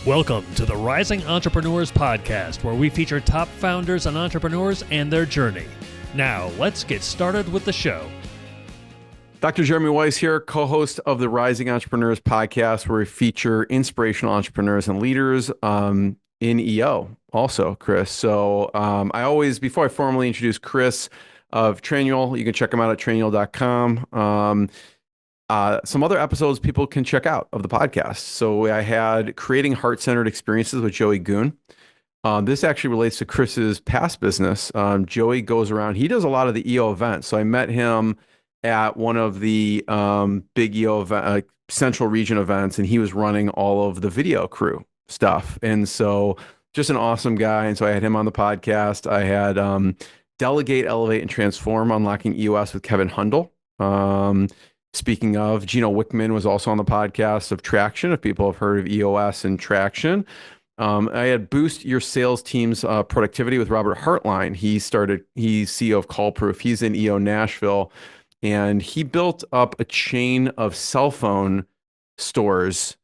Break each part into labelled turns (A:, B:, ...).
A: Welcome to the Rising Entrepreneurs Podcast, where we feature top founders and entrepreneurs and their journey. Now, let's get started with the show.
B: Dr. Jeremy Weiss here, co-host of the Rising Entrepreneurs Podcast, where we feature inspirational entrepreneurs and leaders in EO also, Chris. So I always, before I formally introduce Chris of Trainual, you can check him out at trainual.com. Some other episodes people can check out of the podcast. So I had Creating Heart-Centered Experiences with Joey Goon. This actually relates to Chris's past business. Joey goes around, he does a lot of the EO events. So I met him at one of the big EO event, Central Region events, and he was running all of the video crew stuff. And so just an awesome guy. And so I had him on the podcast. I had Delegate, Elevate, and Transform, Unlocking EOS with Kevin Hundle. Speaking of, Gino Wickman was also on the podcast of Traction, if people have heard of EOS and Traction. I had Boost Your Sales Team's Productivity with Robert Hartline. He's CEO of Callproof. He's in EO Nashville, and he built up a chain of cell phone stores,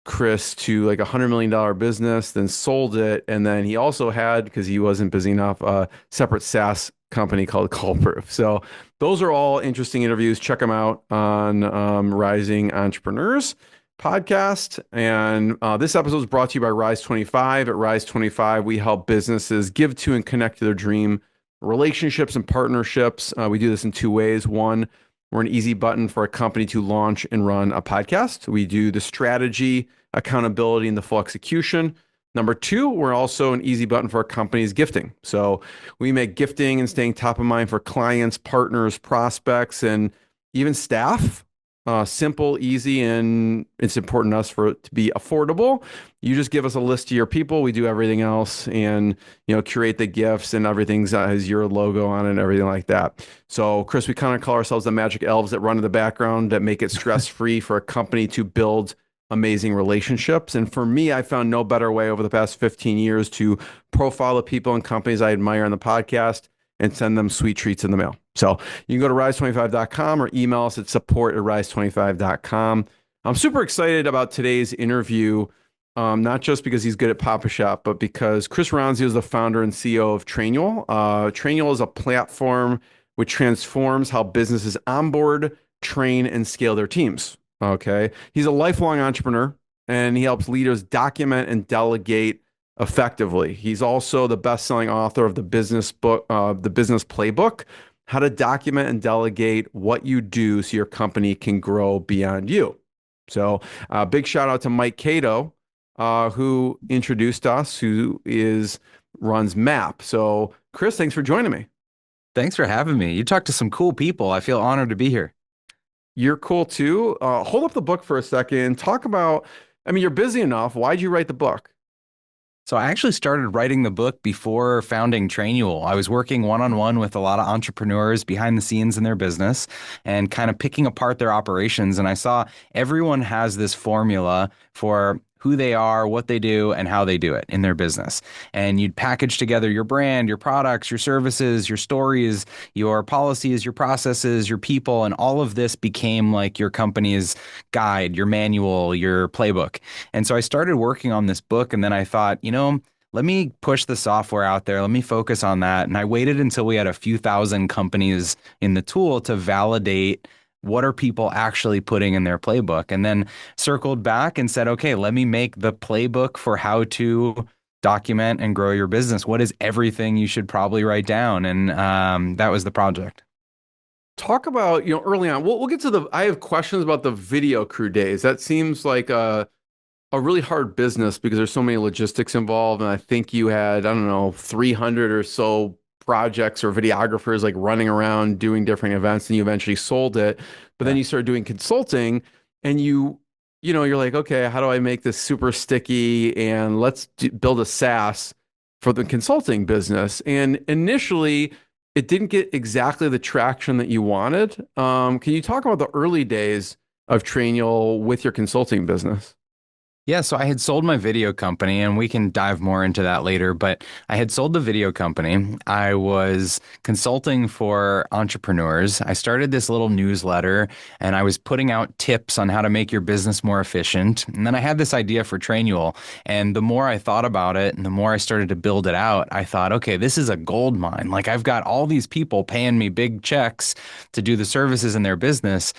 B: Chris, to like $100 million business, then sold it. And then he also had, because he wasn't busy enough, a separate SaaS company called Callproof. So those are all interesting interviews. Check them out on Rising Entrepreneurs podcast. And this episode is brought to you by Rise 25. At Rise 25, we help businesses give to and connect to their dream relationships and partnerships. We do this in two ways. One, we're an easy button for a company to launch and run a podcast. We do the strategy, accountability, and the full execution. Number two, we're also an easy button for a company's gifting. So we make gifting and staying top of mind for clients, partners, prospects, and even staff simple, easy, and it's important to us for it to be affordable. You just give us a list of your people. We do everything else and, curate the gifts, and everything has your logo on it and everything like that. So, Chris, we kind of call ourselves the magic elves that run in the background that make it stress-free for a company to build amazing relationships. And for me, I found no better way over the past 15 years to profile the people and companies I admire on the podcast and send them sweet treats in the mail. So you can go to rise25.com or email us at support@rise25.com. I'm super excited about today's interview, not just because he's good at Papa Shop, but because Chris Ronzio is the founder and CEO of Trainual. Trainual is a platform which transforms how businesses onboard, train, and scale their teams. Okay. He's a lifelong entrepreneur, and he helps leaders document and delegate effectively. He's also the best-selling author of the business book, the Business Playbook, How to Document and Delegate What You Do So Your Company Can Grow Beyond You. So big shout out to Mike Cato, who introduced us, who runs MAP. So Chris, thanks for joining me.
C: Thanks for having me. You talked to some cool people. I feel honored to be here.
B: You're cool too. Hold up the book for a second. Talk about, you're busy enough. Why'd you write the book?
C: So I actually started writing the book before founding Trainual. I was working one-on-one with a lot of entrepreneurs behind the scenes in their business and kind of picking apart their operations. And I saw everyone has this formula for who they are, what they do, and how they do it in their business. And you'd package together your brand, your products, your services, your stories, your policies, your processes, your people, and all of this became like your company's guide, your manual, your playbook. And so I started working on this book, and then I thought, let me push the software out there. Let me focus on that. And I waited until we had a few thousand companies in the tool to validate what are people actually putting in their playbook, and then circled back and said, okay, let me make the playbook for how to document and grow your business. What is everything you should probably write down? And that was the project.
B: Talk about, early on, we'll get to I have questions about the video crew days. That seems like a really hard business because there's so many logistics involved. And I think you had, 300 or so projects or videographers like running around doing different events, and you eventually sold it. But then you started doing consulting, and you're like, okay, how do I make this super sticky? And let's build a SaaS for the consulting business. And initially, it didn't get exactly the traction that you wanted. Can you talk about the early days of Trainual with your consulting business?
C: Yeah, so I had sold my video company, and we can dive more into that later, but I had sold the video company. I was consulting for entrepreneurs. I started this little newsletter, and I was putting out tips on how to make your business more efficient. And then I had this idea for Trainual, and the more I thought about it and the more I started to build it out, I thought, okay, this is a gold mine. Like, I've got all these people paying me big checks to do the services in their business.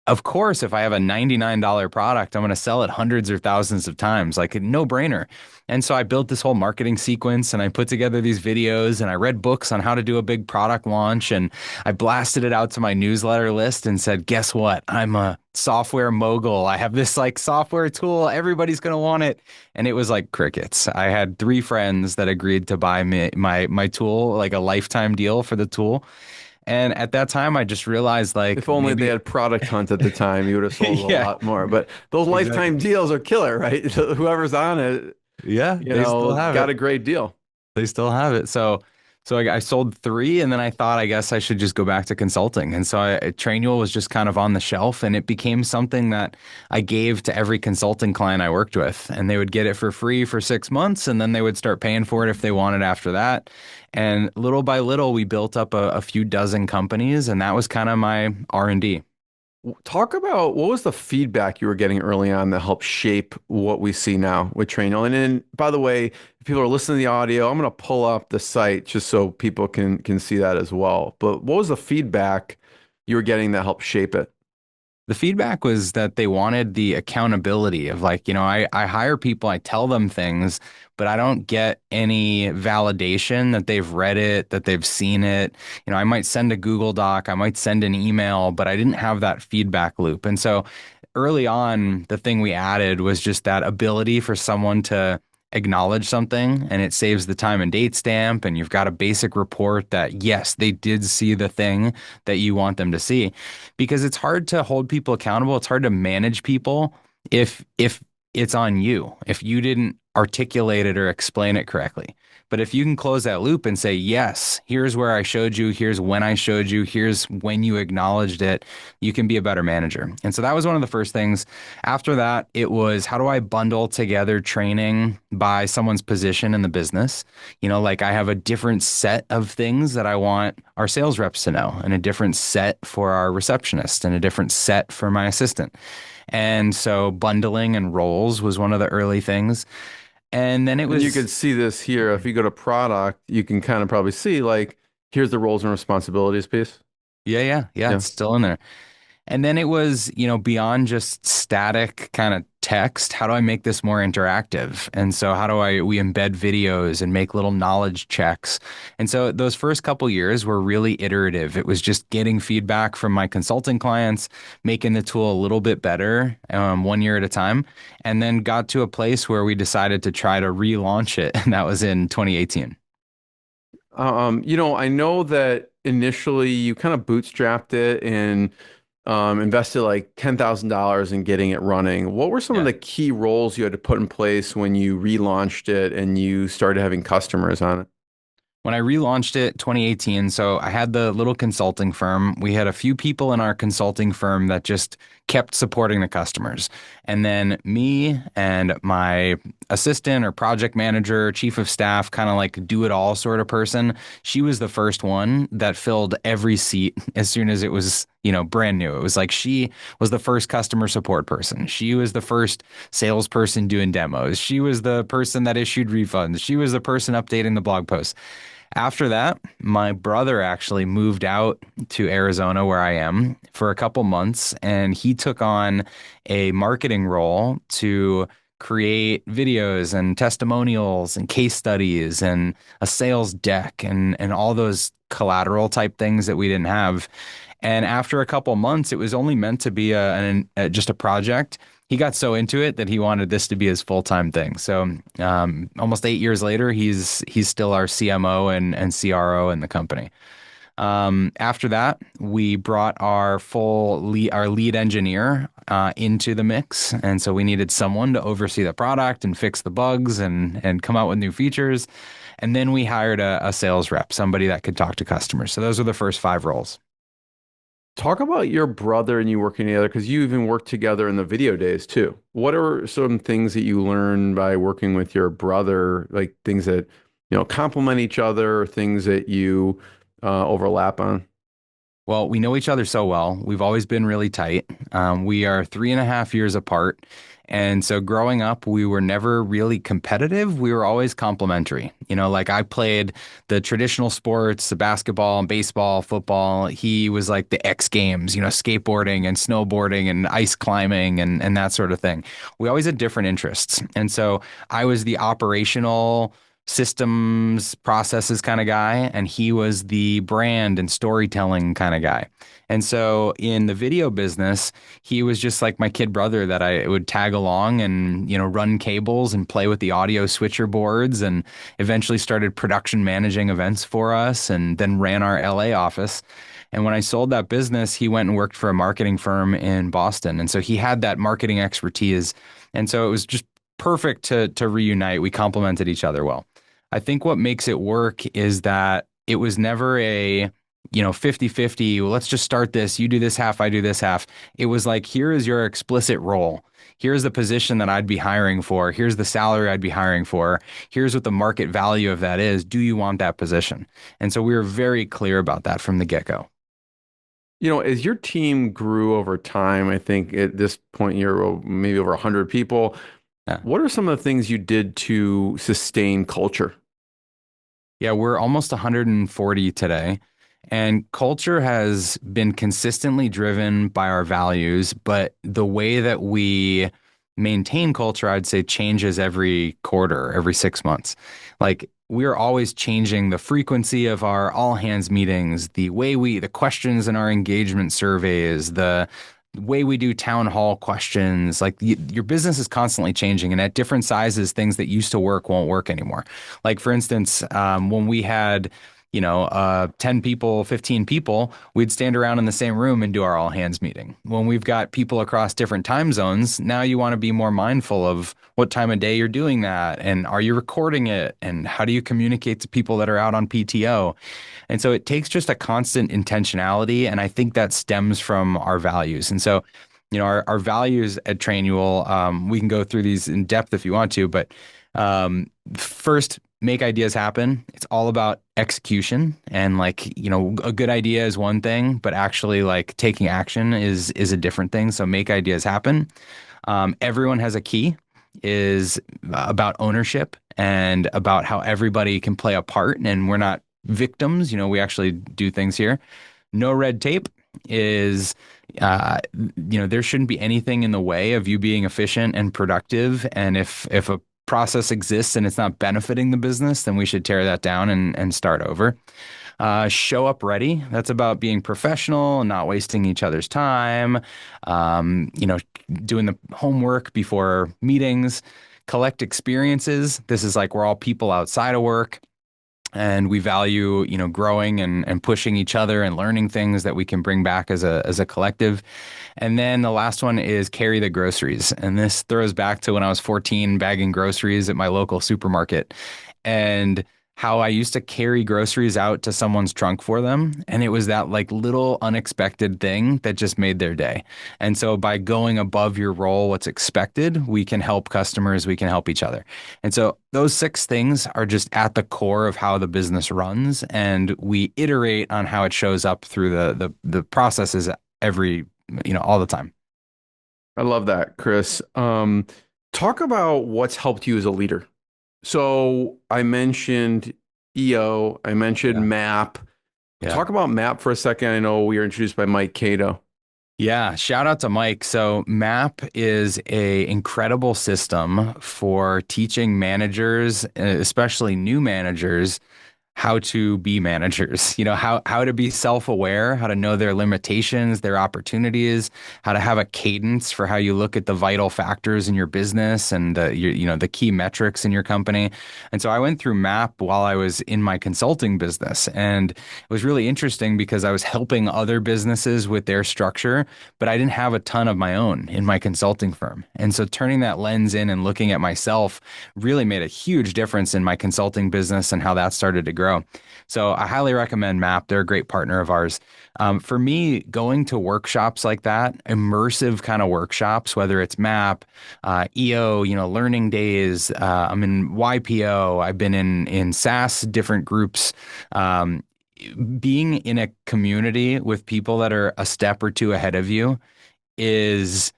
C: Of course, if I have a $99 product, I'm going to sell it hundreds or thousands of times, like a no-brainer. And so I built this whole marketing sequence, and I put together these videos, and I read books on how to do a big product launch, and I blasted it out to my newsletter list and said, guess what? I'm a software mogul. I have this like software tool. Everybody's going to want it. And it was like crickets. I had 3 friends that agreed to buy me my tool, like a lifetime deal for the tool. And at that time, I just realized like
B: If only they
C: maybe,
B: had Product Hunt at the time, you would have sold a
C: yeah,
B: lot more. But those
C: exactly.
B: lifetime deals are killer, right? Whoever's on it,
C: Yeah, they still have
B: got
C: it.
B: a great deal.
C: They still have it. So I sold 3, and then I thought, I guess I should just go back to consulting. And so Trainual was just kind of on the shelf, and it became something that I gave to every consulting client I worked with, and they would get it for free for 6 months, and then they would start paying for it if they wanted after that. And little by little, we built up a few dozen companies, and that was kind of my R&D.
B: Talk about what was the feedback you were getting early on that helped shape what we see now with Trainwell. And then, by the way, if people are listening to the audio, I'm going to pull up the site just so people can see that as well. But what was the feedback you were getting that helped shape it?
C: The feedback was that they wanted the accountability of like, I hire people, I tell them things, but I don't get any validation that they've read it, that they've seen it. I might send a Google Doc, I might send an email, but I didn't have that feedback loop. And so early on, the thing we added was just that ability for someone to acknowledge something, and it saves the time and date stamp, and you've got a basic report that yes, they did see the thing that you want them to see, because it's hard to hold people accountable. It's hard to manage people if it's on you, if you didn't articulate it or explain it correctly. But if you can close that loop and say, yes, here's where I showed you, here's when I showed you, here's when you acknowledged it, you can be a better manager. And so that was one of the first things. After that, it was, how do I bundle together training by someone's position in the business? Like, I have a different set of things that I want our sales reps to know, and a different set for our receptionist, and a different set for my assistant. And so bundling and roles was one of the early things. And then it
B: And you
C: was,
B: could see this here. If you go to product, you can kind of probably see like, here's the roles and responsibilities piece.
C: yeah,
B: Yeah.
C: it's still in there. And then it was, beyond just static kind of text, how do I make this more interactive? And so how do we embed videos and make little knowledge checks? And so those first couple years were really iterative. It was just getting feedback from my consulting clients, making the tool a little bit better, 1 year at a time, and then got to a place where we decided to try to relaunch it. And that was in 2018.
B: I know that initially you kind of bootstrapped it and invested like $10,000 in getting it running. What were some of
C: Yeah.
B: the key roles you had to put in place when you relaunched it and you started having customers on it?
C: When I relaunched it 2018, so I had the little consulting firm. We had a few people in our consulting firm that just kept supporting the customers. And then me and my assistant or project manager, chief of staff, kind of like do it all sort of person. She was the first one that filled every seat as soon as it was, brand new. It was like she was the first customer support person. She was the first salesperson doing demos. She was the person that issued refunds. She was the person updating the blog posts. After that, my brother actually moved out to Arizona, where I am, for a couple months, and he took on a marketing role to create videos and testimonials and case studies and a sales deck and all those collateral type things that we didn't have. And after a couple months, it was only meant to be just a project. He got so into it that he wanted this to be his full-time thing. So almost 8 years later, he's still our CMO and CRO in the company. After that, we brought our lead engineer into the mix, and so we needed someone to oversee the product and fix the bugs and come out with new features. And then we hired a sales rep, somebody that could talk to customers. So those are the first 5 roles.
B: Talk about your brother and you working together because you even worked together in the video days too. What are some things that you learned by working with your brother, like things that, complement each other, things that you overlap on?
C: Well, we know each other so well. We've always been really tight. We are 3.5 years apart. And so growing up, we were never really competitive. We were always complementary. Like I played the traditional sports, the basketball and baseball, football. He was like the X Games, skateboarding and snowboarding and ice climbing and that sort of thing. We always had different interests. And so I was the operational systems processes kind of guy, and he was the brand and storytelling kind of guy. And so in the video business, he was just like my kid brother that I would tag along and, run cables and play with the audio switcher boards, and eventually started production managing events for us and then ran our LA office. And when I sold that business, he went and worked for a marketing firm in Boston. And so he had that marketing expertise. And so it was just perfect to reunite. We complemented each other well. I think what makes it work is that it was never a, 50-50. Well, let's just start this. You do this half, I do this half. It was like, here is your explicit role. Here's the position that I'd be hiring for. Here's the salary I'd be hiring for. Here's what the market value of that is. Do you want that position? And so we were very clear about that from the get-go.
B: As your team grew over time, I think at this point you're maybe over 100 people.
C: Yeah.
B: What are some of the things you did to sustain culture?
C: Yeah, we're almost 140 today. And culture has been consistently driven by our values, but the way that we maintain culture, I'd say, changes every quarter, every 6 months. Like we're always changing the frequency of our all hands meetings, the questions in our engagement surveys, the way we do town hall questions. Like your business is constantly changing, and at different sizes, things that used to work won't work anymore. Like for instance, when we had 10 people, 15 people, we'd stand around in the same room and do our all hands meeting. When we've got people across different time zones, now you want to be more mindful of what time of day you're doing that. And are you recording it? And how do you communicate to people that are out on PTO? And so it takes just a constant intentionality. And I think that stems from our values. And so, our values at Trainual, we can go through these in depth if you want to, but first, make ideas happen. It's all about execution, and a good idea is one thing, but actually like taking action is a different thing. So make ideas happen. Everyone has a key is about ownership and about how everybody can play a part, and we're not victims. We actually do things here. No red tape is there shouldn't be anything in the way of you being efficient and productive. And if a process exists and it's not benefiting the business, then we should tear that down and start over. Show up ready. That's about being professional and not wasting each other's time. Doing the homework before meetings. Collect experiences. This is like we're all people outside of work. And we value, growing and pushing each other and learning things that we can bring back as a collective. And then the last one is carry the groceries. And this throws back to when I was 14 bagging groceries at my local supermarket, and how I used to carry groceries out to someone's trunk for them. And it was that like little unexpected thing that just made their day. And so by going above your role, what's expected, we can help customers, we can help each other. And so those 6 things are just at the core of how the business runs. And we iterate on how it shows up through the processes all the time.
B: I love that, Chris. Talk about what's helped you as a leader. So I mentioned EO, I mentioned MAP.
C: Yeah.
B: Talk about MAP for a second. I know we were introduced by Mike Cato.
C: Yeah, shout out to Mike. So MAP is a incredible system for teaching managers, especially new managers, how to be managers, how to be self-aware, how to know their limitations, their opportunities, how to have a cadence for how you look at the vital factors in your business and the key metrics in your company. And so I went through MAP while I was in my consulting business, and it was really interesting because I was helping other businesses with their structure, but I didn't have a ton of my own in my consulting firm. And so turning that lens in and looking at myself really made a huge difference in my consulting business and how that started to grow. grow. So I highly recommend MAP. They're a great partner of ours. For me, going to workshops like that, immersive kind of workshops, whether it's MAP, EO, learning days. I'm in YPO. I've been in SaaS, different groups. Being in a community with people that are a step or two ahead of you is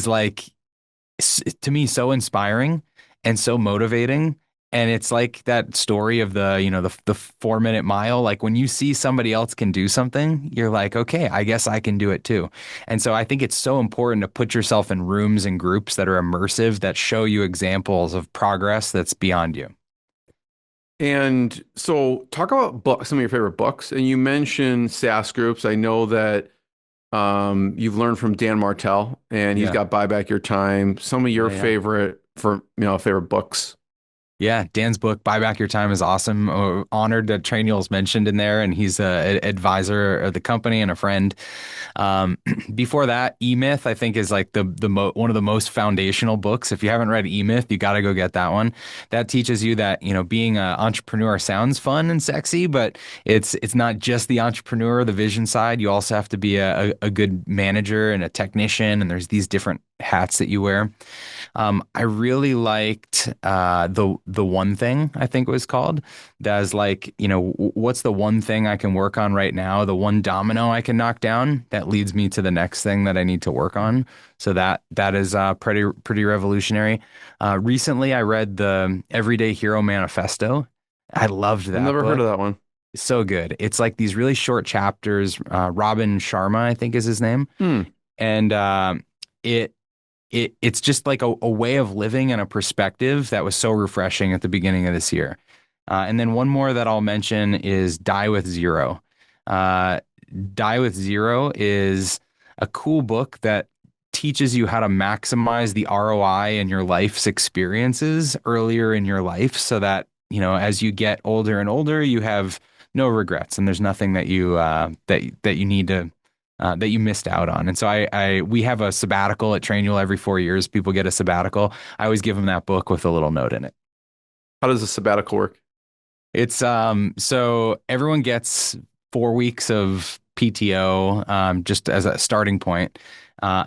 C: like to me so inspiring and so motivating. And it's like that story of the 4 minute mile. Like when you see somebody else can do something, you're like, okay, I guess I can do it too. And so I think it's so important to put yourself in rooms and groups that are immersive, that show you examples of progress that's beyond you.
B: And so talk about books, some of your favorite books. And you mentioned SaaS groups. I know that you've learned from Dan Martell, and he's
C: Yeah.
B: got Buy Back Your Time. Some of your
C: Yeah, yeah.
B: favorite books.
C: Yeah, Dan's book, Buy Back Your Time, is awesome. Honored that Trainual's mentioned in there, and he's a advisor of the company and a friend. Before that, E-Myth, I think, is like one of the most foundational books. If you haven't read E-Myth, you got to go get that one. That teaches you that, being an entrepreneur sounds fun and sexy, but it's not just the entrepreneur, the vision side. You also have to be a good manager and a technician, and there's these different hats that you wear. I really liked the one thing, I think it was called. That's like, what's the one thing I can work on right now? The one domino I can knock down that leads me to the next thing that I need to work on. So that is pretty revolutionary. Recently, I read the Everyday Hero Manifesto. I loved
B: I've
C: that
B: never heard
C: book.
B: of that one.
C: So good. It's like these really short chapters. Robin Sharma, I think, is his name,
B: Hmm.
C: and it it's just like a way of living and a perspective that was so refreshing at the beginning of this year. And then one more that I'll mention is Die with Zero. Uh, Die with Zero is a cool book that teaches you how to maximize the ROI in your life's experiences earlier in your life, so that, as you get older and older, you have no regrets, and there's nothing that that you need to that you missed out on. And so we have a sabbatical at Trainual every 4 years. People get a sabbatical. I always give them that book with a little note in it.
B: How does a sabbatical work?
C: It's so everyone gets 4 weeks of PTO, just as a starting point.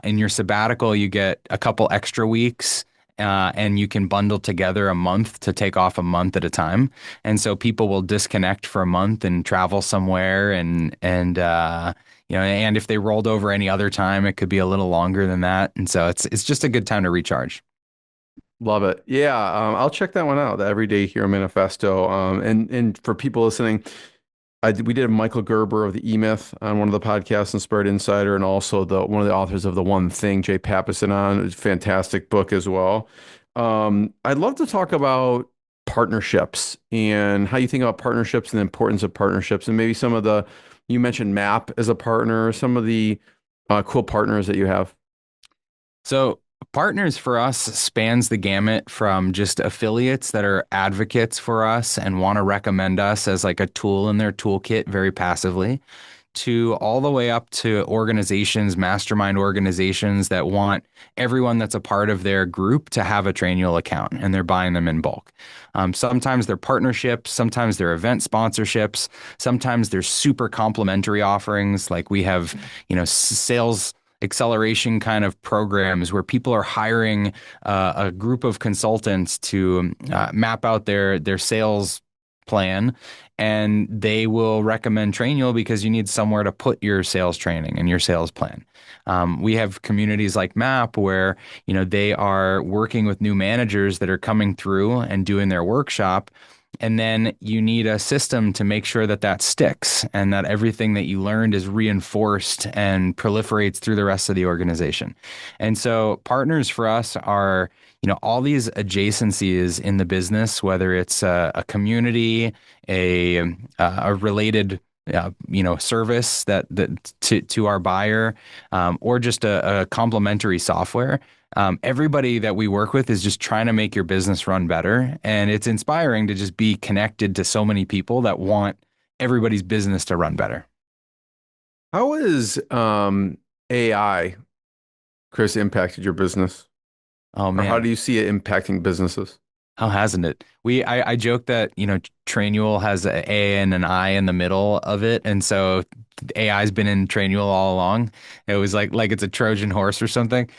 C: In your sabbatical, you get a couple extra weeks. And you can bundle together a month to take off a month at a time. And so people will disconnect for a month and travel somewhere, and if they rolled over any other time, it could be a little longer than that. And so it's just a good time to recharge.
B: Love it. Yeah, I'll check that one out, the Everyday Hero Manifesto. And for people listening, we did a Michael Gerber of the E-Myth on one of the podcasts, Inspired Insider, and also one of the authors of The One Thing, Jay Papasan, on. It's a fantastic book as well. I'd love to talk about partnerships and how you think about partnerships and the importance of partnerships, and maybe you mentioned MAP as a partner, some of the cool partners that you have.
C: So partners for us spans the gamut from just affiliates that are advocates for us and want to recommend us as like a tool in their toolkit very passively, to all the way up to organizations, mastermind organizations that want everyone that's a part of their group to have a Trainual account, and they're buying them in bulk. Sometimes they're partnerships, sometimes they're event sponsorships, sometimes they're super complementary offerings. Like we have, sales acceleration kind of programs where people are hiring a group of consultants to map out their sales plan, and they will recommend Trainual because you need somewhere to put your sales training and your sales plan. We have communities like MAP where, they are working with new managers that are coming through and doing their workshop. And then you need a system to make sure that that sticks and that everything that you learned is reinforced and proliferates through the rest of the organization. And so partners for us are, all these adjacencies in the business, whether it's a community, a related service that to our buyer, or just a complementary software. Everybody that we work with is just trying to make your business run better, and it's inspiring to just be connected to so many people that want everybody's business to run better.
B: How is AI, Chris, impacted your business?
C: Oh
B: Or how
C: man.
B: do you see it impacting businesses?
C: How hasn't it? I joke that, Trainual has an A and an I in the middle of it. And so AI's been in Trainual all along. It was like it's a Trojan horse or something.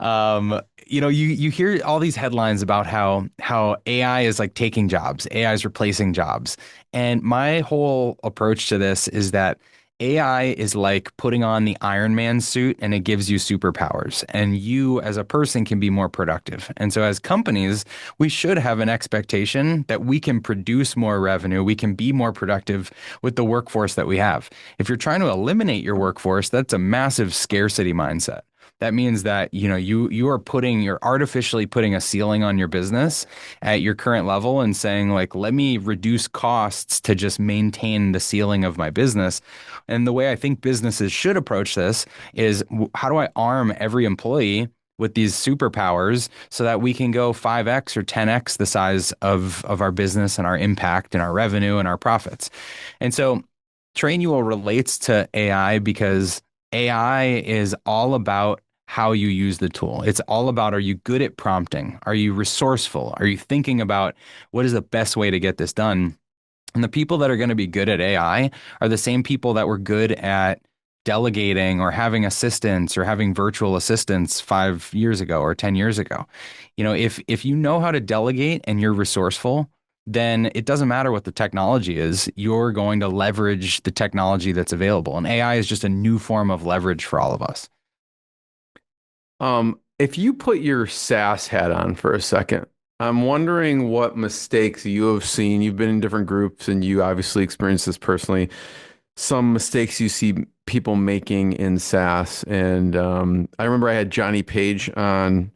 C: You hear all these headlines about how AI is like taking jobs, AI is replacing jobs. And my whole approach to this is that AI is like putting on the Iron Man suit and it gives you superpowers. And you as a person can be more productive. And so as companies, we should have an expectation that we can produce more revenue, we can be more productive with the workforce that we have. If you're trying to eliminate your workforce, that's a massive scarcity mindset. That means that, you're artificially putting a ceiling on your business at your current level and saying like, let me reduce costs to just maintain the ceiling of my business. And the way I think businesses should approach this is how do I arm every employee with these superpowers so that we can go 5x or 10x the size of our business and our impact and our revenue and our profits. And so Trainual relates to AI because AI is all about how you use the tool. It's all about, are you good at prompting? Are you resourceful? Are you thinking about what is the best way to get this done? And the people that are going to be good at AI are the same people that were good at delegating or having assistants or having virtual assistants 5 years ago or 10 years ago. If you know how to delegate and you're resourceful, then it doesn't matter what the technology is. You're going to leverage the technology that's available. And AI is just a new form of leverage for all of us.
B: If you put your SaaS hat on for a second, I'm wondering what mistakes you have seen. You've been in different groups and you obviously experienced this personally. Some mistakes you see people making in SaaS. And I remember I had Johnny Page on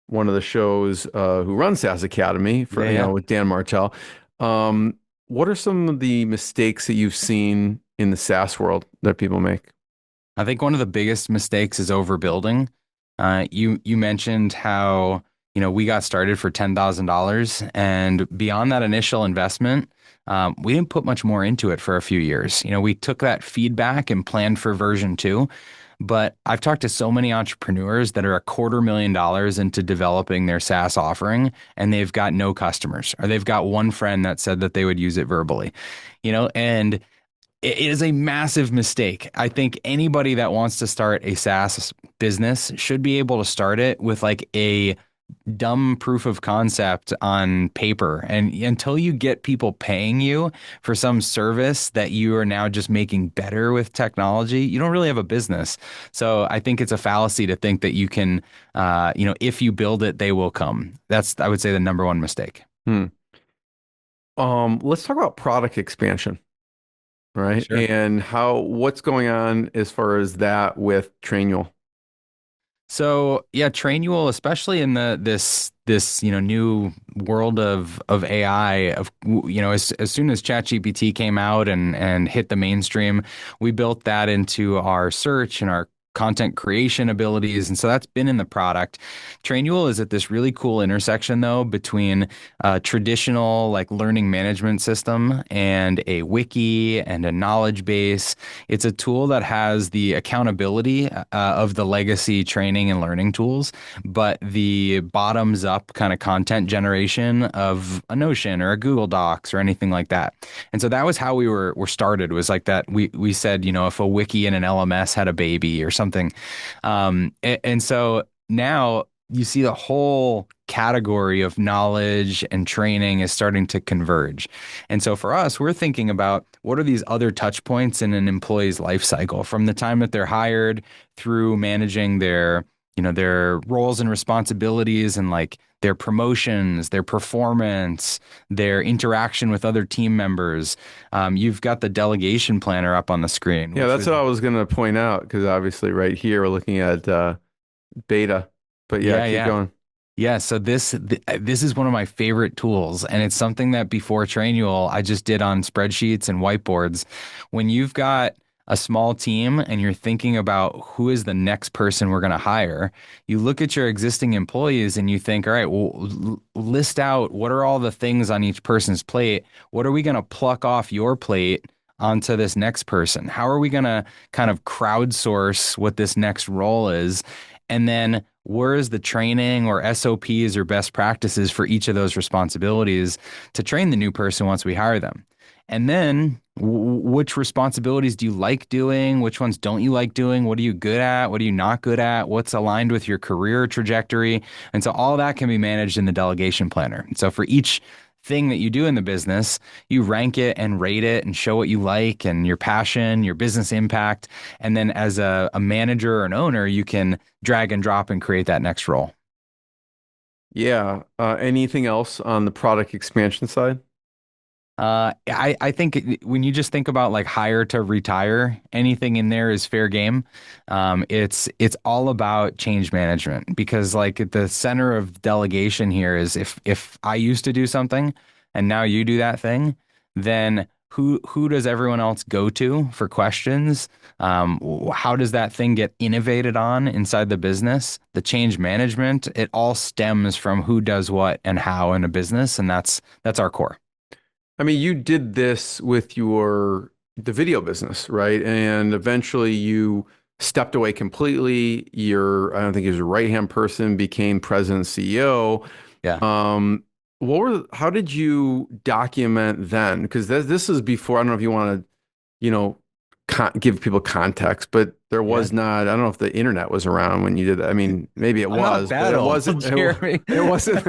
B: one of the shows who runs SaaS Academy for,
C: Yeah, yeah.
B: with Dan Martell. What are some of the mistakes that you've seen in the SaaS world that people make?
C: I think one of the biggest mistakes is overbuilding. You mentioned how, we got started for $10,000, and beyond that initial investment, we didn't put much more into it for a few years. We took that feedback and planned for version 2. But I've talked to so many entrepreneurs that are $250,000 into developing their SaaS offering, and they've got no customers, or they've got one friend that said that they would use it verbally, and it is a massive mistake. I think anybody that wants to start a SaaS business should be able to start it with like a dumb proof of concept on paper. And until you get people paying you for some service that you are now just making better with technology, you don't really have a business. So I think it's a fallacy to think that you can, if you build it, they will come. That's, I would say, the number one mistake.
B: Hmm. Let's talk about product expansion, right?
C: Sure.
B: And what's going on as far as that with Trainual?
C: So yeah, Trainual, especially in this new world of AI, as soon as ChatGPT came out and hit the mainstream, we built that into our search and our content creation abilities, and so that's been in the product. Trainual is at this really cool intersection though between a traditional like learning management system and a wiki and a knowledge base. It's a tool that has the accountability of the legacy training and learning tools, but the bottoms up kind of content generation of a Notion or a Google Docs or anything like that. And so that was how we were started, was like that. We said, if a wiki and an LMS had a baby or something. And so now you see the whole category of knowledge and training is starting to converge. And so for us, we're thinking about what are these other touch points in an employee's life cycle from the time that they're hired through managing their roles and responsibilities and like their promotions, their performance, their interaction with other team members. You've got the delegation planner up on the screen.
B: Yeah, that's what I was going to point out because obviously right here we're looking at beta. But yeah,
C: Yeah,
B: keep
C: yeah.
B: going.
C: Yeah, so this is one of my favorite tools, and it's something that before Trainual I just did on spreadsheets and whiteboards. When you've got a small team and you're thinking about who is the next person we're going to hire, you look at your existing employees and you think, all right, well, list out what are all the things on each person's plate. What are we going to pluck off your plate onto this next person? How are we going to kind of crowdsource what this next role is? And then where's the training or SOPs or best practices for each of those responsibilities to train the new person once we hire them. And then which responsibilities do you like doing? Which ones don't you like doing? What are you good at? What are you not good at? What's aligned with your career trajectory? And so all that can be managed in the delegation planner. So for each thing that you do in the business, you rank it and rate it and show what you like and your passion, your business impact. And then as a manager or an owner, you can drag and drop and create that next role.
B: Yeah. Anything else on the product expansion side?
C: I think when you just think about like hire to retire, anything in there is fair game. It's all about change management because like at the center of delegation here is if I used to do something and now you do that thing, then who does everyone else go to for questions? How does that thing get innovated on inside the business? The change management, it all stems from who does what and how in a business, and that's our core.
B: I mean, you did this with the video business, right? And eventually you stepped away completely. I don't think he was a right-hand person, became president and CEO.
C: Yeah.
B: How did you document then? Because this is before, I don't know if you want to, give people context, but there was not, I don't know if the internet was around when you did that. I mean, maybe it was, but it wasn't, it wasn't,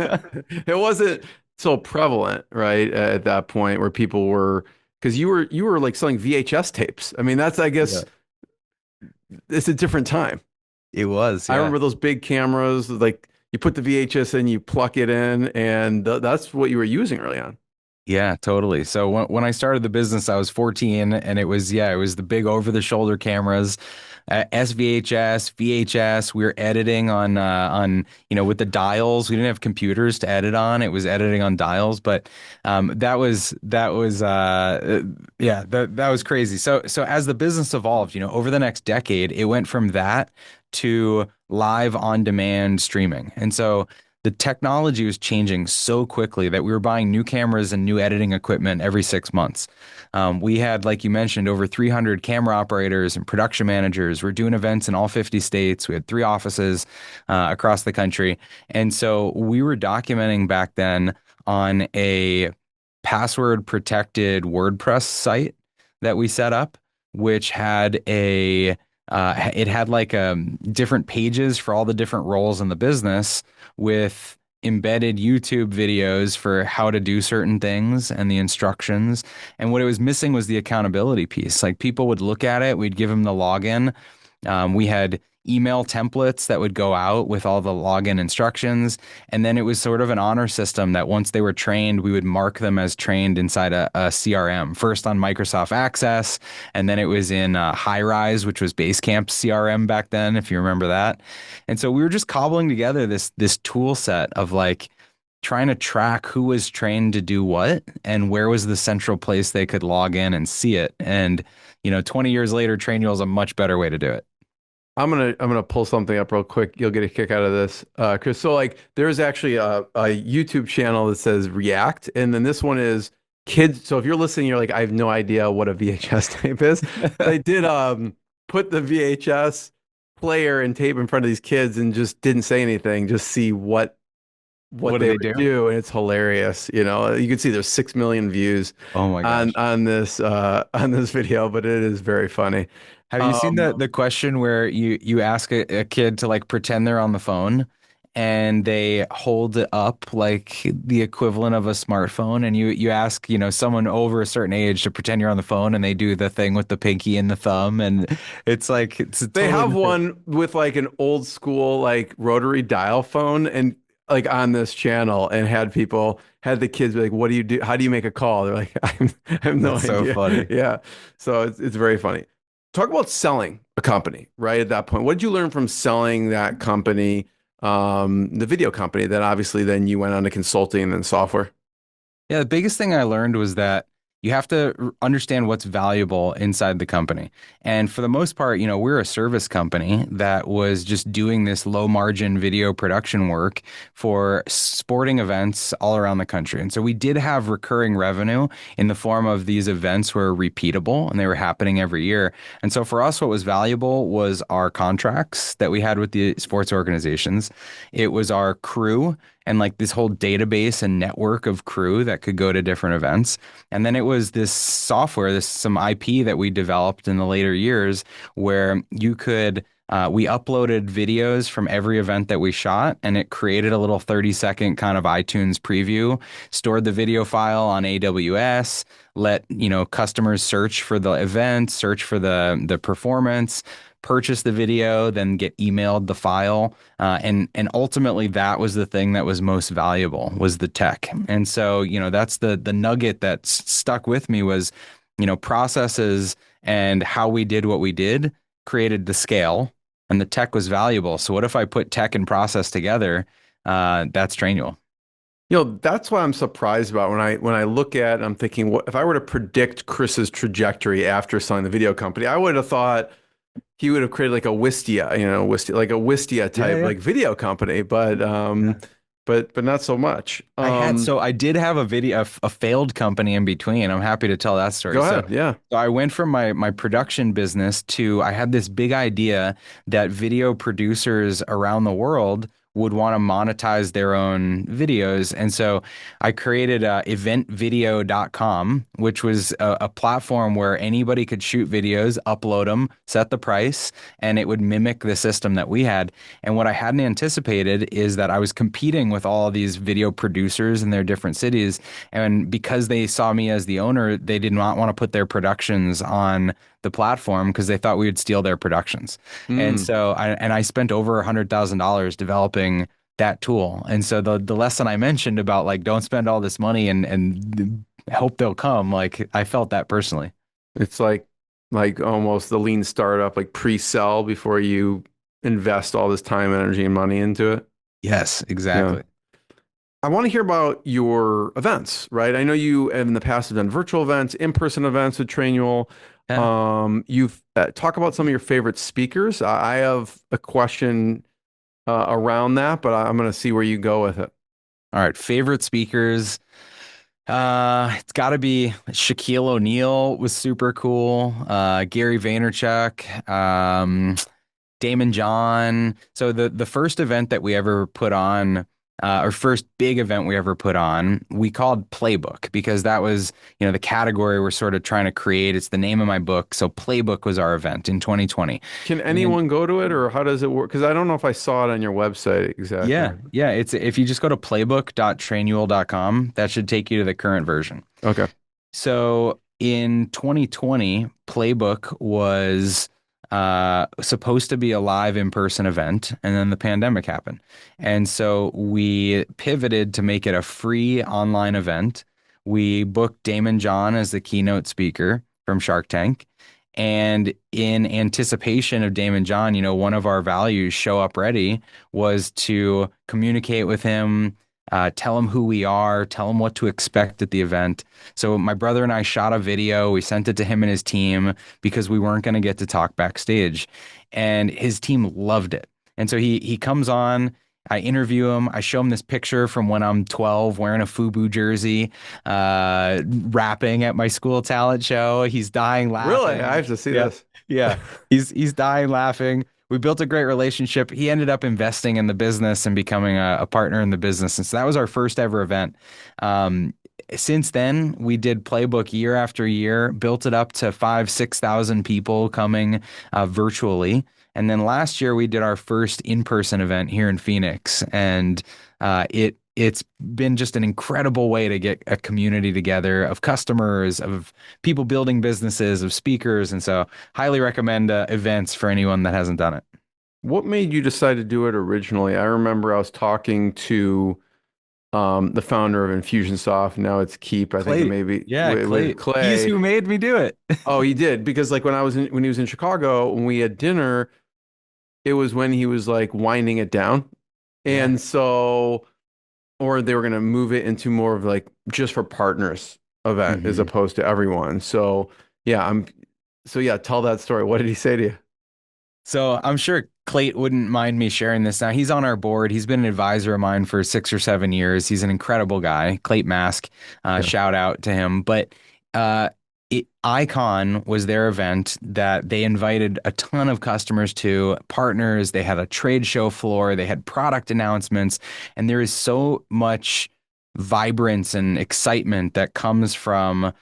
B: it wasn't so prevalent, right? At that point where people were, because you were like selling VHS tapes. I mean, that's, I guess, it's a different time.
C: It was.
B: I
C: Yeah.
B: remember those big cameras, like you put the VHS in, you pluck it in, and that's what you were using early on.
C: Yeah, totally. So when I started the business, I was 14 and it was the big over the shoulder cameras, SVHS, VHS. We were editing on with the dials. We didn't have computers to edit on. It was editing on dials, but that was that was crazy. So as the business evolved, over the next decade, it went from that to live on demand streaming. And so the technology was changing so quickly that we were buying new cameras and new editing equipment every 6 months. We had, like you mentioned, over 300 camera operators and production managers. We're doing events in all 50 states. We had 3 offices across the country. And so we were documenting back then on a password protected WordPress site that we set up, which had it had like different pages for all the different roles in the business with embedded YouTube videos for how to do certain things and the instructions. And what it was missing was the accountability piece. Like people would look at it, we'd give them the login. We had email templates that would go out with all the login instructions. And then it was sort of an honor system that once they were trained, we would mark them as trained inside a CRM, first on Microsoft Access. And then it was in Highrise, which was Basecamp's CRM back then, if you remember that. And so we were just cobbling together this tool set of like trying to track who was trained to do what and where was the central place they could log in and see it. And, 20 years later, Trainual is a much better way to do it.
B: I'm gonna pull something up real quick. You'll get a kick out of this, Chris. So like, there's actually a YouTube channel that says React, and then this one is kids. So if you're listening, you're like, I have no idea what a VHS tape is. They did put the VHS player and tape in front of these kids and just didn't say anything, just see what they would do, and it's hilarious. You can see there's 6 million views
C: Oh my gosh.
B: on this video, but it is very funny.
C: Have you seen the question where you ask a kid to like pretend they're on the phone and they hold it up like the equivalent of a smartphone and you ask, someone over a certain age to pretend you're on the phone and they do the thing with the pinky and the thumb and it's like
B: They have one with like an old school like rotary dial phone and like on this channel and had the kids be like, what do you do? How do you make a call? They're like, I have no
C: That's
B: idea.
C: so funny.
B: Yeah. So it's very funny. Talk about selling a company, right? At that point, what did you learn from selling that company, the video company that obviously then you went on to consulting and then software?
C: Yeah, the biggest thing I learned was that You have to understand what's valuable inside the company. And for the most part, we're a service company that was just doing this low margin video production work for sporting events all around the country. And so we did have recurring revenue in the form of these events were repeatable and they were happening every year. And so for us, what was valuable was our contracts that we had with the sports organizations. It was our crew and like this whole database and network of crew that could go to different events. And then it was this software, some IP that we developed in the later years where you could we uploaded videos from every event that we shot, and it created a little 30-second kind of iTunes preview, stored the video file on AWS, let customers search for the event, search for the performance, purchase the video, then get emailed the file. And ultimately that was the thing that was most valuable was the tech. And so, that's the nugget that stuck with me was, processes and how we did what we did created the scale and the tech was valuable. So what if I put tech and process together? That's Trainual.
B: That's what I'm surprised about when I look at, I'm thinking, what if I were to predict Chris's trajectory after selling the video company, I would have thought he would have created like a like a Wistia type like video company, but not so much.
C: I did have a video, a failed company in between. I'm happy to tell that story.
B: Go ahead.
C: So I went from my production business to, I had this big idea that video producers around the world would want to monetize their own videos. And so I created eventvideo.com, which was a platform where anybody could shoot videos, upload them, set the price, and it would mimic the system that we had. And what I hadn't anticipated is that I was competing with all of these video producers in their different cities. And because they saw me as the owner, they did not want to put their productions on the platform because they thought we would steal their productions. And so I spent over $100,000 developing that tool. And so the lesson I mentioned about like don't spend all this money and hope they'll come, like I felt that personally.
B: It's like almost the lean startup, like pre-sell before you invest all this time, energy, and money into it.
C: Yes, exactly.
B: Yeah. I want to hear about your events, right? I know you in the past have done virtual events, in-person events with Trainual. You've talk about some of your favorite speakers. I have a question around that, but I'm going to see where you go with it.
C: All right, favorite speakers. It's got to be Shaquille O'Neal was super cool. Gary Vaynerchuk. Damon John. So the first event that we ever put on, our first big event we ever put on, we called Playbook because that was, the category we're sort of trying to create. It's the name of my book. So Playbook was our event in 2020.
B: Can anyone go to it or how does it work? Because I don't know if I saw it on your website exactly.
C: Yeah. It's if you just go to playbook.trainual.com, that should take you to the current version.
B: Okay.
C: So in 2020, Playbook was supposed to be a live in-person event, and then the pandemic happened. And so we pivoted to make it a free online event. We booked Damon John as the keynote speaker from Shark Tank. And in anticipation of Damon John, one of our values, show up ready, was to communicate with him, tell him who we are, tell him what to expect at the event. So my brother and I shot a video. We sent it to him and his team because we weren't going to get to talk backstage. And his team loved it. And so he comes on. I interview him. I show him this picture from when I'm 12 wearing a FUBU jersey, rapping at my school talent show. He's dying laughing.
B: Really? I have to see this.
C: Yeah. He's dying laughing. We built a great relationship. He ended up investing in the business and becoming a partner in the business. And so that was our first ever event. Since then, we did Playbook year after year, built it up to 5,000-6,000 people coming virtually. And then last year, we did our first in-person event here in Phoenix. And it's been just an incredible way to get a community together of customers, of people building businesses, of speakers. And so highly recommend events for anyone that hasn't done it.
B: What made you decide to do it originally? I remember I was talking to the founder of Infusionsoft. Now it's Keep. I think maybe with Clay.
C: He's who made me do it.
B: Oh, he did. Because like when he was in Chicago, when we had dinner, it was when he was like winding it down. And so, or they were going to move it into more of like just for partners. event as
C: Hmm.
B: opposed to everyone. So yeah, tell that story. What did he say to you?
C: So I'm sure Clayt wouldn't mind me sharing this now. He's on our board. He's been an advisor of mine for 6 or 7 years. He's an incredible guy. Clayt Mask,
B: Yeah.
C: shout out to him. But uh, Icon was their event that they invited a ton of customers to, partners. They had a trade show floor. They had product announcements. And there is so much vibrance and excitement that comes from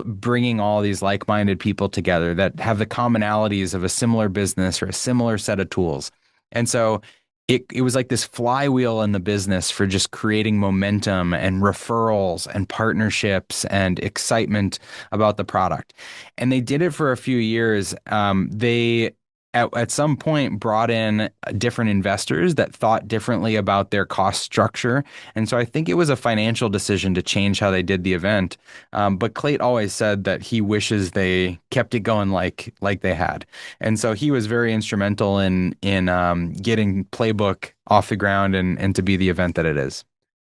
C: bringing all these like-minded people together that have the commonalities of a similar business or a similar set of tools. And so it was like this flywheel in the business for just creating momentum and referrals and partnerships and excitement about the product. And they did it for a few years. They at some point brought in different investors that thought differently about their cost structure. And so I think it was a financial decision to change how they did the event. But Clayt always said that he wishes they kept it going like they had. And so he was very instrumental in getting Playbook off the ground and to be the event that it is.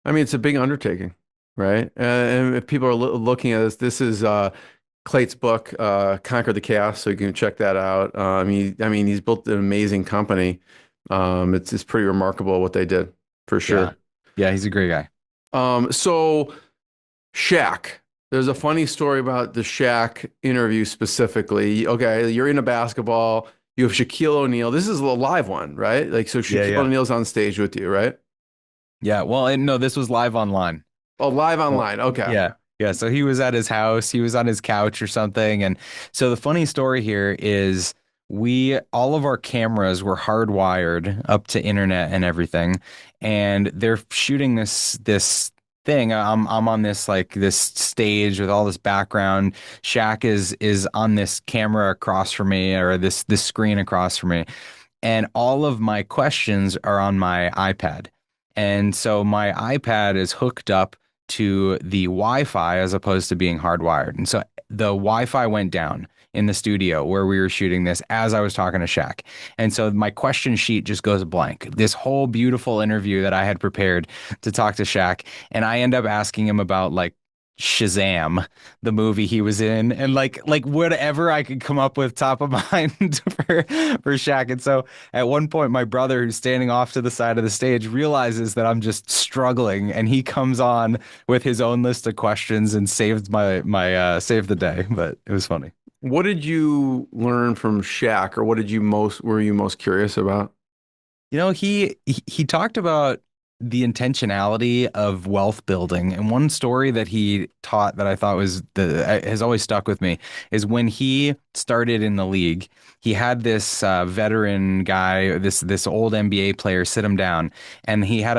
B: I mean, it's a big undertaking, right? And if people are looking at this is Clayt's book, Conquer the Chaos, so you can check that out. He's built an amazing company. It's pretty remarkable what they did, for
C: Yeah.
B: sure.
C: Yeah, he's a great guy.
B: So Shaq, there's a funny story about the Shaq interview specifically. Okay, you're into basketball. You have Shaquille O'Neal. This is a live one, right? Like, so
C: Yeah,
B: Shaquille
C: yeah.
B: O'Neal's on stage with you, right?
C: Yeah. Well, and no, this was live online.
B: Oh, live
C: Well,
B: online. Okay.
C: yeah. Yeah. So he was at his house, he was on his couch or something. And so the funny story here is all of our cameras were hardwired up to internet and everything. And they're shooting this thing. I'm on this stage with all this background. Shaq is on this camera across from me, or this screen across from me. And all of my questions are on my iPad. And so my iPad is hooked up to the Wi-Fi as opposed to being hardwired. And so the Wi-Fi went down in the studio where we were shooting this as I was talking to Shaq. And so my question sheet just goes blank. This whole beautiful interview that I had prepared to talk to Shaq, and I end up asking him about like Shazam, the movie he was in, and like whatever I could come up with top of mind for Shaq. And so at one point, my brother, who's standing off to the side of the stage, realizes that I'm just struggling, and he comes on with his own list of questions and saved my saved the day. But it was funny.
B: What did you learn from Shaq, or what did you most were you most curious about?
C: He talked about the intentionality of wealth building, and one story that he taught that I thought has always stuck with me is when he started in the league. He had this veteran guy, this old NBA player, sit him down, and he had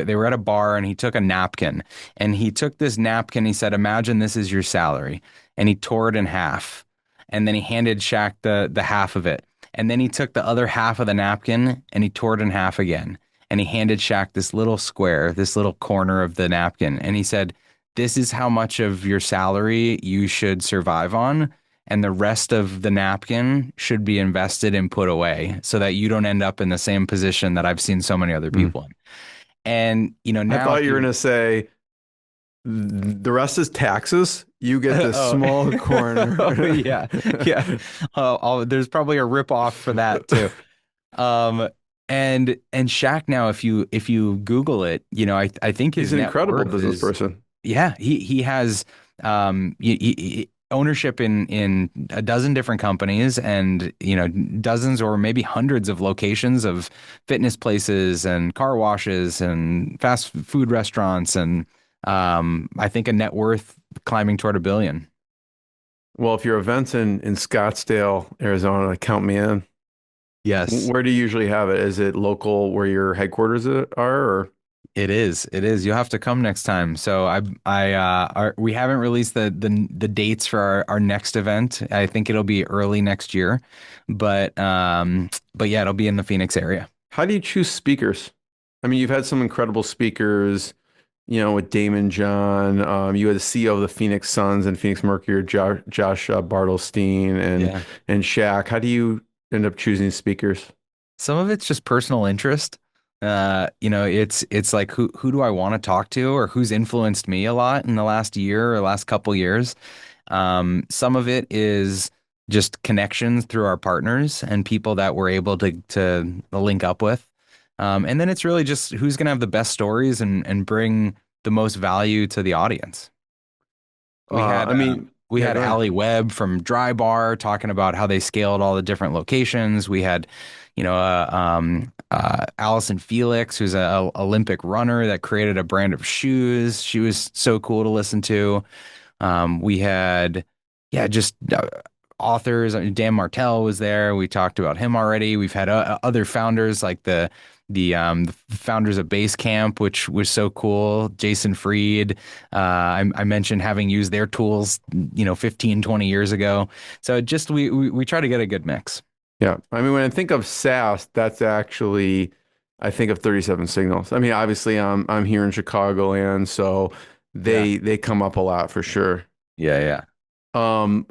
C: they were at a bar, and he took a napkin, and he took this napkin. He said, "Imagine this is your salary," and he tore it in half, and then he handed Shaq the half of it. And then he took the other half of the napkin and he tore it in half again. And he handed Shaq this little square, this little corner of the napkin. And he said, "This is how much of your salary you should survive on. And the rest of the napkin should be invested and put away so that you don't end up in the same position that I've seen so many other
B: Hmm.
C: people in." And,
B: I
C: now
B: thought you were going to say the rest is taxes. You get this
C: oh,
B: small
C: oh
B: corner.
C: yeah, yeah. There's probably a rip off for that too. Um, and Shaq now, if you Google it, I think
B: He's
C: his
B: an
C: net
B: incredible
C: worth
B: business
C: is,
B: person.
C: yeah, he has ownership in a dozen different companies, and dozens or maybe hundreds of locations of fitness places and car washes and fast food restaurants, and I think a net worth climbing toward $1 billion.
B: Well, if your event's in Scottsdale, Arizona, count me in.
C: Yes.
B: Where do you usually have it? Is it local where your headquarters are, or
C: It is. It is. You'll have to come next time. So we haven't released the dates for our next event. I think it'll be early next year, but yeah, it'll be in the Phoenix area.
B: how do you choose speakers? I mean, you've had some incredible speakers, with Damon John. You had the CEO of the Phoenix Suns and Phoenix Mercury, Josh Bartelstein, and
C: Yeah.
B: and Shaq. How do you end up choosing speakers?
C: Some of it's just personal interest. It's like who do I want to talk to or who's influenced me a lot in the last year or last couple years. Some of it is just connections through our partners and people that we're able to link up with. And then it's really just who's going to have the best stories and bring the most value to the audience. We had
B: I mean,
C: we
B: yeah,
C: had
B: go ahead.
C: Allie Webb from Dry Bar talking about how they scaled all the different locations. We had, Allison Felix, who's a Olympic runner that created a brand of shoes. She was so cool to listen to. We had, yeah, just authors. Dan Martell was there. We talked about him already. We've had other founders like the founders of Basecamp, which was so cool. Jason Fried. I mentioned having used their tools, 15, 20 years ago. So just we try to get a good mix.
B: Yeah. I mean, when I think of SaaS, that's actually, I think of 37 Signals. I mean, obviously I'm here in Chicago, and so
C: Yeah.
B: they come up a lot for sure.
C: Yeah, yeah.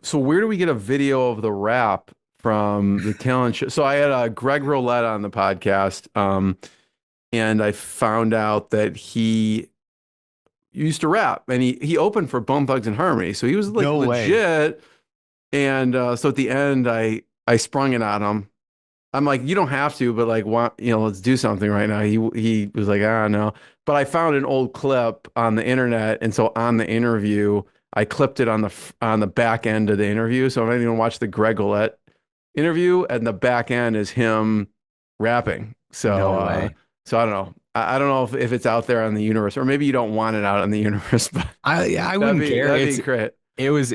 B: So where do we get a video of the rap from the talent show? So I had Greg Rollett on the podcast, and I found out that he used to rap, and he opened for Bone Thugs and Harmony, so he was like
C: No way.
B: legit. And so at the end, I sprung it on him. I'm like, you don't have to, but like, want let's do something right now. He was like, ah, no. But I found an old clip on the internet, and so on the interview, I clipped it on the back end of the interview. So if anyone watched the Greg Ollett interview, and the back end is him rapping. So
C: No way.
B: so I don't know. I don't know if it's out there on the universe, or maybe you don't want it out on the universe, but
C: I wouldn't care.
B: that'd be great.
C: It was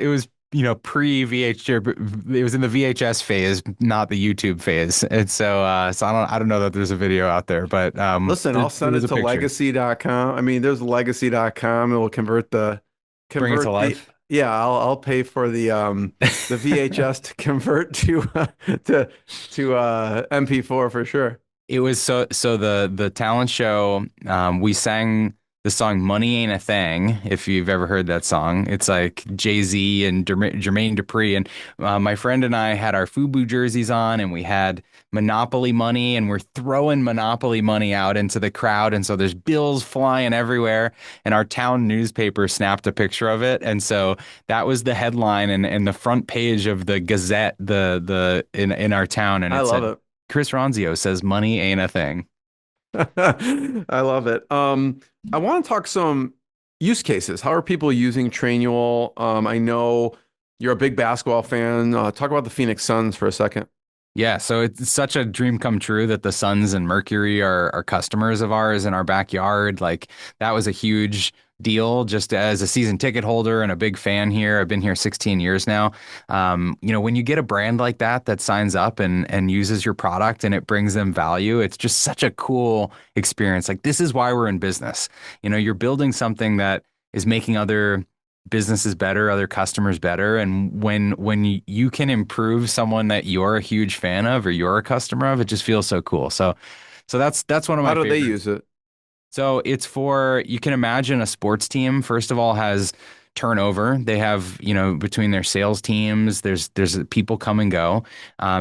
C: pre VHS. It was in the VHS phase, not the YouTube phase. And so I don't know that there's a video out there, but
B: Listen, I'll send
C: there's
B: it
C: a
B: to
C: picture.
B: legacy.com. I mean, there's legacy.com. It will
C: Bring it to
B: convert the
C: life.
B: yeah, I'll pay for the VHS to convert to MP4 for sure.
C: It was so the talent show. We sang the song "Money Ain't a Thing." If you've ever heard that song, it's like Jay-Z and Jermaine Dupri, and my friend and I had our FUBU jerseys on, and we had Monopoly money, and we're throwing Monopoly money out into the crowd, and so there's bills flying everywhere, and our town newspaper snapped a picture of it, and so that was the headline and the front page of the Gazette, the in our town, and
B: I
C: it
B: love
C: said.
B: it.
C: Chris Ronzio says money ain't a thing.
B: I love it. I want to talk some use cases. How are people using Trainual? I know you're a big basketball fan. Talk about the Phoenix Suns for a second.
C: Yeah, so it's such a dream come true that the Suns and Mercury are customers of ours in our backyard. Like that was a huge deal just as a season ticket holder and a big fan here. I've been here 16 years now. When you get a brand like that signs up and uses your product and it brings them value, it's just such a cool experience. Like this is why we're in business. You're building something that is making other businesses better, other customers better. And when you can improve someone that you're a huge fan of or you're a customer of, it just feels so cool. So that's one of
B: How
C: my
B: do they
C: favorites.
B: use it?
C: So it's for, you can imagine a sports team, first of all, has turnover. They have, between their sales teams, there's people come and go.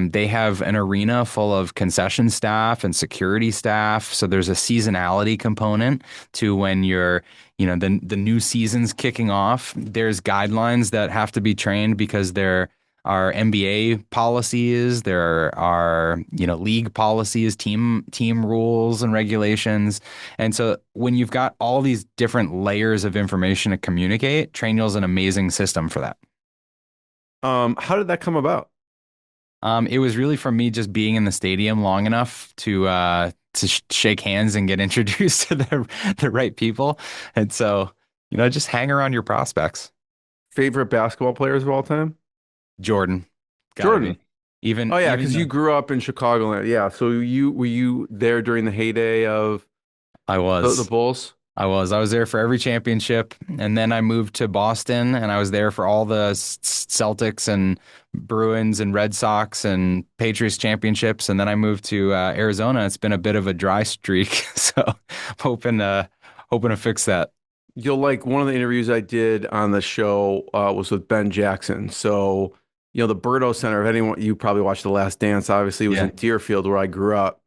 C: They have an arena full of concession staff and security staff. So there's a seasonality component to when you're, the new season's kicking off. There's guidelines that have to be trained because there are NBA policies, there are, league policies, team rules and regulations. And so when you've got all these different layers of information to communicate, Trainual's an amazing system for that.
B: How did that come about?
C: It was really from me just being in the stadium long enough to shake hands and get introduced to the right people. And so, just hang around your prospects.
B: Favorite basketball players of all time?
C: Jordan, gotta
B: Jordan.
C: be. Even
B: Oh yeah,
C: even
B: because you
C: though
B: grew up in Chicagoland. Yeah. So you were you there during the heyday of
C: I
B: the
C: was.
B: Bulls?
C: I was there for every championship, and then I moved to Boston, and I was there for all the Celtics and Bruins and Red Sox and Patriots championships, and then I moved to Arizona. It's been a bit of a dry streak, so hoping to fix that.
B: You'll like one of the interviews I did on the show was with Ben Jackson. So, the Berto Center, if anyone, you probably watched The Last Dance, obviously was in
C: Yeah.
B: Deerfield where I grew up.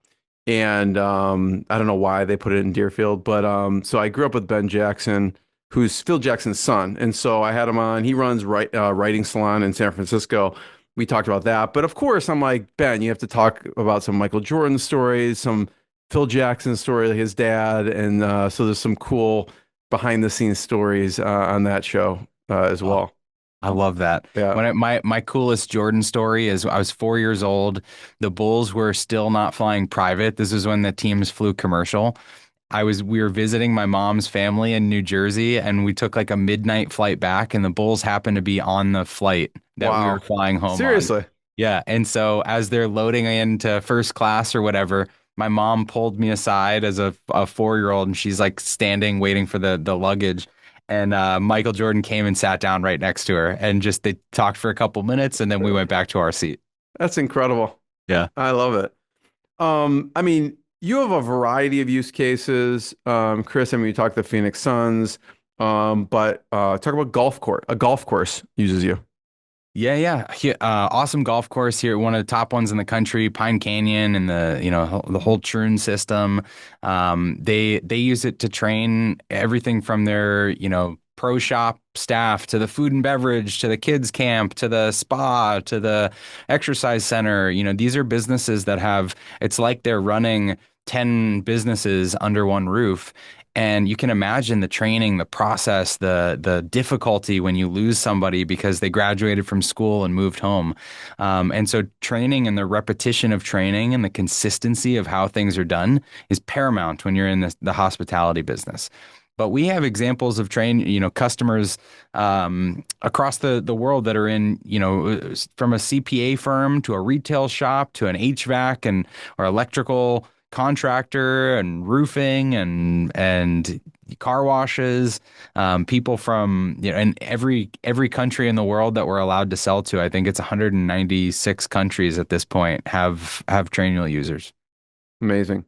B: And I don't know why they put it in Deerfield, but so I grew up with Ben Jackson, who's Phil Jackson's son. And so I had him on. He runs writing salon in San Francisco. We talked about that. But of course, I'm like, Ben, you have to talk about some Michael Jordan stories, some Phil Jackson story, his dad. And so there's some cool behind the scenes stories on that show as well.
C: I love that.
B: Yeah.
C: My coolest Jordan story is I was 4 years old. The Bulls were still not flying private. This is when the teams flew commercial. We were visiting my mom's family in New Jersey, and we took like a midnight flight back, and the Bulls happened to be on the flight that we were flying home on.
B: Seriously?
C: Yeah. And so as they're loading into first class or whatever, my mom pulled me aside as a 4-year-old, and she's like standing waiting for the luggage. And Michael Jordan came and sat down right next to her, and just they talked for a couple minutes, and then we went back to our seat.
B: That's incredible.
C: Yeah.
B: I love it. I mean, you have a variety of use cases, Chris. I mean, you talk the Phoenix Suns, but talk about a golf course uses you.
C: Yeah. Awesome golf course here, one of the top ones in the country, Pine Canyon, and the whole Troon system. They use it to train everything from their pro shop staff to the food and beverage to the kids camp to the spa to the exercise center. These are businesses that it's like they're running 10 businesses under one roof. And you can imagine the training, the process, the difficulty when you lose somebody because they graduated from school and moved home. And so training and the repetition of training and the consistency of how things are done is paramount when you're in the hospitality business. But we have examples of customers across the world that are in, from a CPA firm to a retail shop to an HVAC or electrical contractor and roofing and car washes, people from in every country in the world that we're allowed to sell to. I think it's 196 countries at this point have Trainual users.
B: Amazing.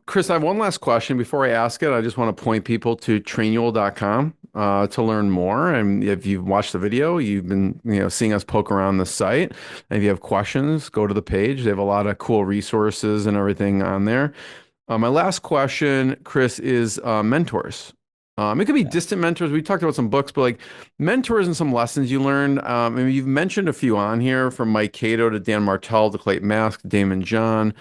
B: Chris, I have one last question before I ask it. I just want to point people to trainual.com to learn more. And if you've watched the video, you've been seeing us poke around the site. And if you have questions, go to the page. They have a lot of cool resources and everything on there. My last question, Chris, is mentors. It could be distant mentors. We talked about some books, but like mentors and some lessons you learned. I mean, you've mentioned a few on here, from Mike Cato to Dan Martell to Clayton Mask to Damon John.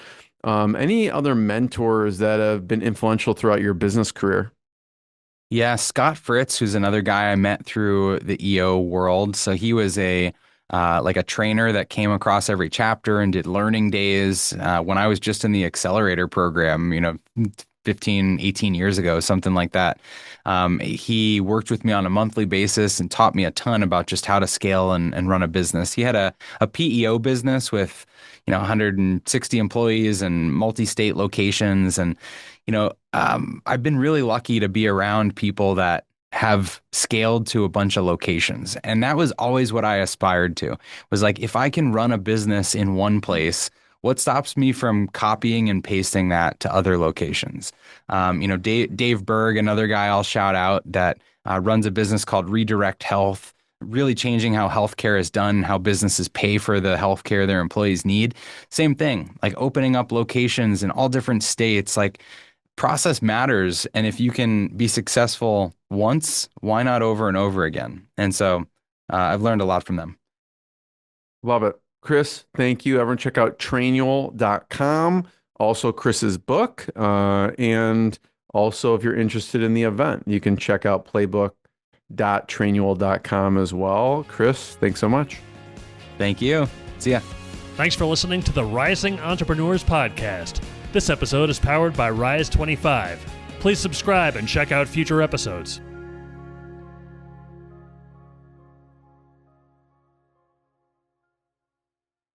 B: Any other mentors that have been influential throughout your business career?
C: Yeah, Scott Fritz, who's another guy I met through the EO world. So he was like a trainer that came across every chapter and did learning days when I was just in the accelerator program, 15, 18 years ago, something like that. He worked with me on a monthly basis and taught me a ton about just how to scale and run a business. He had a PEO business with 160 employees and multi-state locations. And, I've been really lucky to be around people that have scaled to a bunch of locations. And that was always what I aspired to, was like, if I can run a business in one place, what stops me from copying and pasting that to other locations? Dave Berg, another guy I'll shout out, that runs a business called Redirect Health, really changing how healthcare is done, how businesses pay for the healthcare their employees need. Same thing, like opening up locations in all different states. Like, process matters. And if you can be successful once, why not over and over again? And so I've learned a lot from them.
B: Love it. Chris, thank you. Everyone check out trainual.com. Also Chris's book. And also, if you're interested in the event, you can check out playbook.trainual.com as well. Chris, thanks so much.
C: Thank you. See ya.
A: Thanks for listening to the Rising Entrepreneurs Podcast. This episode is powered by Rise 25. Please subscribe and check out future episodes.